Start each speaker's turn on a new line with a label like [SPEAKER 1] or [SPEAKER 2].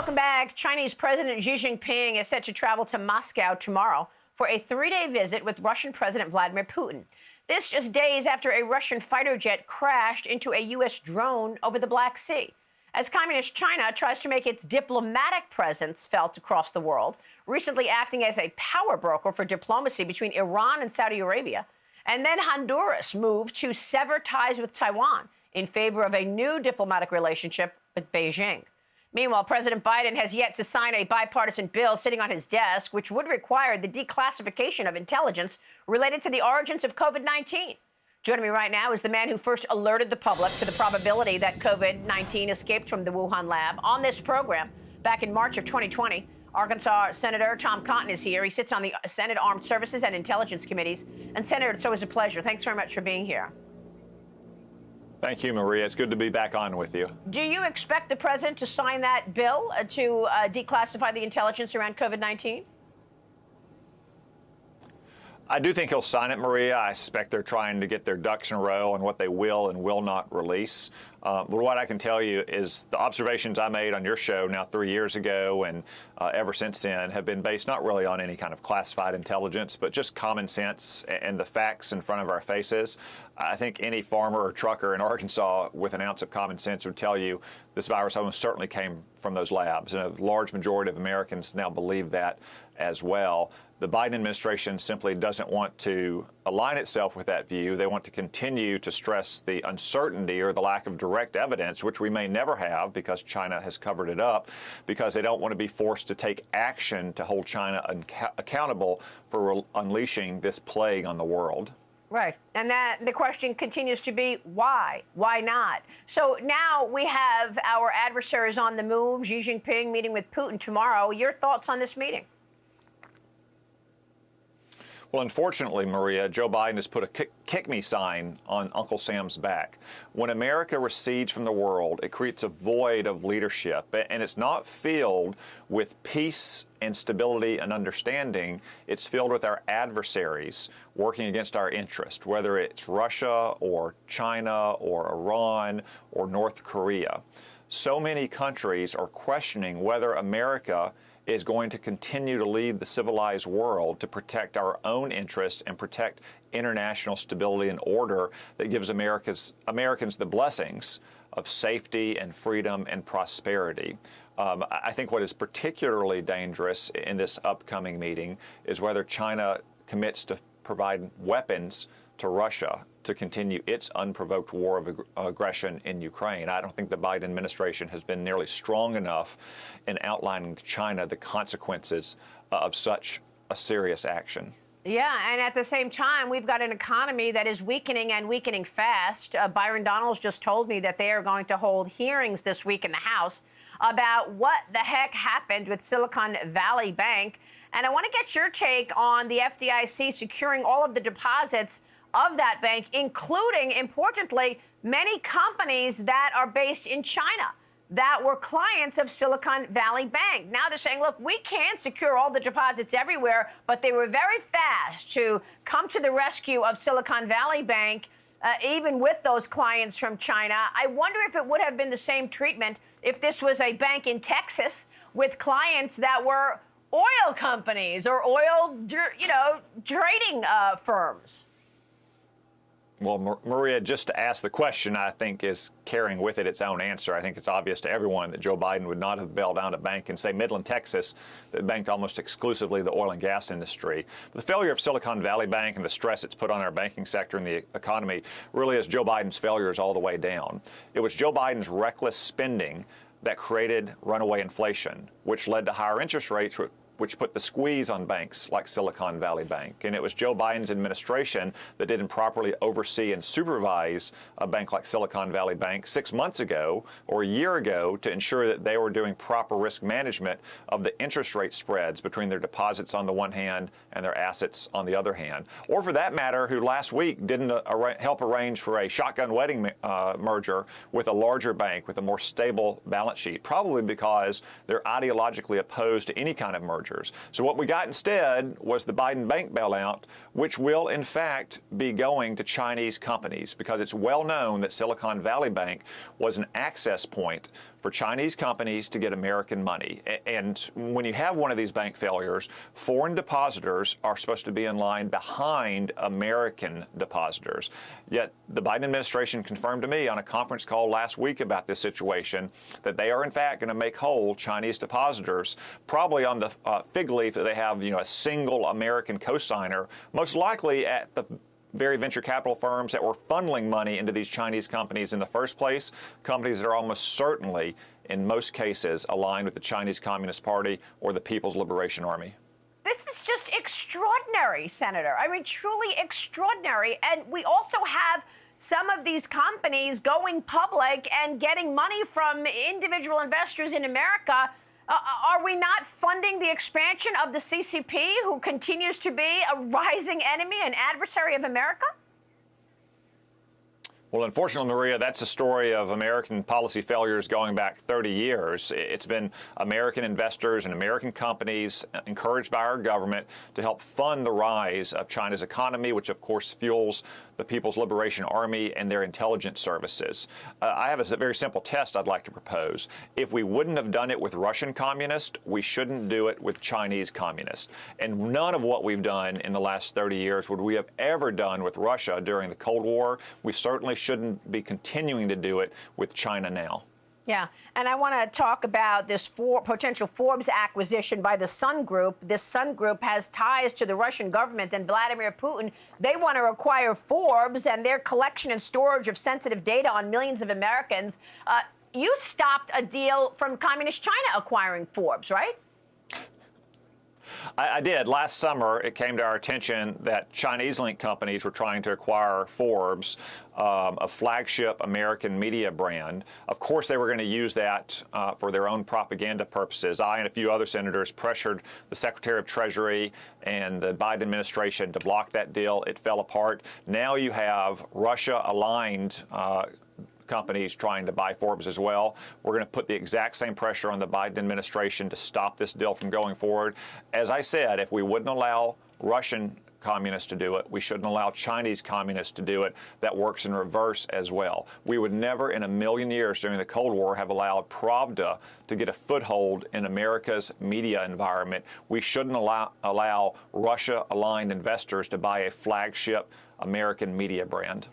[SPEAKER 1] Welcome back. Chinese President Xi Jinping is set to travel to Moscow tomorrow for a 3-day visit with Russian President Vladimir Putin. This just days after a Russian fighter jet crashed into a U.S. drone over the Black Sea. As communist China tries to make its diplomatic presence felt across the world, recently acting as a power broker for diplomacy between Iran and Saudi Arabia. And then Honduras moved to sever ties with Taiwan in favor of a new diplomatic relationship with Beijing. Meanwhile, President Biden has yet to sign a bipartisan bill sitting on his desk, which would require the declassification of intelligence related to the origins of COVID-19. Joining me right now is the man who first alerted the public to the probability that COVID-19 escaped from the Wuhan lab on this program back in March of 2020. Arkansas Senator Tom Cotton is here. He sits on the Senate Armed Services and Intelligence Committees. And Senator, it's always a pleasure. Thanks very much for being here.
[SPEAKER 2] Thank you, Maria. It's good to be back on with you.
[SPEAKER 1] Do you expect the president to sign that bill to declassify the intelligence around COVID-19?
[SPEAKER 2] I do think he'll sign it, Maria. I suspect they're trying to get their ducks in a row on what they will and will not release. But what I can tell you is the observations I made on your show now 3 years ago and ever since then have been based not really on any kind of classified intelligence, but just common sense and the facts in front of our faces. I think any farmer or trucker in Arkansas with an ounce of common sense would tell you this virus almost certainly came from those labs. And a large majority of Americans now believe that as well. The Biden administration simply doesn't want to align itself with that view. They want to continue to stress the uncertainty or the lack of direct evidence, which we may never have because China has covered it up, because they don't want to be forced to take action to hold China accountable for unleashing this plague on the world.
[SPEAKER 1] Right. And that the question continues to be why? Why not? So now we have our adversaries on the move, Xi Jinping meeting with Putin tomorrow. Your thoughts on this meeting?
[SPEAKER 2] Well, unfortunately, Maria, Joe Biden has put a kick me sign on Uncle Sam's back. When America recedes from the world, it creates a void of leadership, and it's not filled with peace and stability and understanding. It's filled with our adversaries working against our interest, whether it's Russia or China or Iran or North Korea. So many countries are questioning whether America is going to continue to lead the civilized world to protect our own interests and protect international stability and order that gives Americans the blessings of safety and freedom and prosperity. I think what is particularly dangerous in this upcoming meeting is whether China commits to provide weapons to Russia to continue its unprovoked war of aggression in Ukraine. I don't think the Biden administration has been nearly strong enough in outlining to China the consequences of such a serious action.
[SPEAKER 1] Yeah, and at the same time, we've got an economy that is weakening and weakening fast. Byron Donalds just told me that they are going to hold hearings this week in the House about what the heck happened with Silicon Valley Bank. And I want to get your take on the FDIC securing all of the deposits of that bank, including, importantly, many companies that are based in China that were clients of Silicon Valley Bank. Now they're saying, look, we can't secure all the deposits everywhere, but they were very fast to come to the rescue of Silicon Valley Bank, even with those clients from China. I wonder if it would have been the same treatment if this was a bank in Texas with clients that were oil companies or oil, trading firms.
[SPEAKER 2] Well, Maria, just to ask the question, I think, is carrying with it its own answer. I think it's obvious to everyone that Joe Biden would not have bailed out a bank in, say, Midland, Texas, that banked almost exclusively the oil and gas industry. The failure of Silicon Valley Bank and the stress it's put on our banking sector and the economy really is Joe Biden's failures all the way down. It was Joe Biden's reckless spending that created runaway inflation, which led to higher interest rates, which put the squeeze on banks like Silicon Valley Bank. And it was Joe Biden's administration that didn't properly oversee and supervise a bank like Silicon Valley Bank 6 months ago or a year ago to ensure that they were doing proper risk management of the interest rate spreads between their deposits on the one hand and their assets on the other hand. Or for that matter, who last week didn't help arrange for a shotgun wedding merger with a larger bank with a more stable balance sheet, probably because they're ideologically opposed to any kind of merger. So what we got instead was the Biden bank bailout, which will, in fact, be going to Chinese companies because it's well known that Silicon Valley Bank was an access point for Chinese companies to get American money. And when you have one of these bank failures, foreign depositors are supposed to be in line behind American depositors. Yet the Biden administration confirmed to me on a conference call last week about this situation that they are in fact going to make whole Chinese depositors, probably on the fig leaf that they have, a single American cosigner, most likely at the very venture capital firms that were funneling money into these Chinese companies in the first place, companies that are almost certainly, in most cases, aligned with the Chinese Communist Party or the People's Liberation Army.
[SPEAKER 1] This is just extraordinary, Senator. I mean, truly extraordinary. And we also have some of these companies going public and getting money from individual investors in America. Are we not funding the expansion of the CCP, who continues to be a rising enemy and adversary of America?
[SPEAKER 2] Well, unfortunately, Maria, that's a story of American policy failures going back 30 years. It's been American investors and American companies encouraged by our government to help fund the rise of China's economy, which, of course, fuels the People's Liberation Army and their intelligence services. I have a very simple test I'd like to propose. If we wouldn't have done it with Russian communists, we shouldn't do it with Chinese communists. And none of what we've done in the last 30 years would we have ever done with Russia during the Cold War. We certainly shouldn't be continuing to do it with China now.
[SPEAKER 1] Yeah, and I want to talk about this potential Forbes acquisition by the Sun Group. This Sun Group has ties to the Russian government and Vladimir Putin. They want to acquire Forbes and their collection and storage of sensitive data on millions of Americans. You stopped a deal from Communist China acquiring Forbes, right?
[SPEAKER 2] I did. Last summer, it came to our attention that Chinese-linked companies were trying to acquire Forbes, a flagship American media brand. Of course, they were going to use that for their own propaganda purposes. I and a few other senators pressured the Secretary of Treasury and the Biden administration to block that deal. It fell apart. Now you have Russia-aligned companies trying to buy Forbes as well. We're going to put the exact same pressure on the Biden administration to stop this deal from going forward. As I said, if we wouldn't allow Russian communists to do it, we shouldn't allow Chinese communists to do it. That works in reverse as well. We would never in a million years during the Cold War have allowed Pravda to get a foothold in America's media environment. We shouldn't allow Russia-aligned investors to buy a flagship American media brand.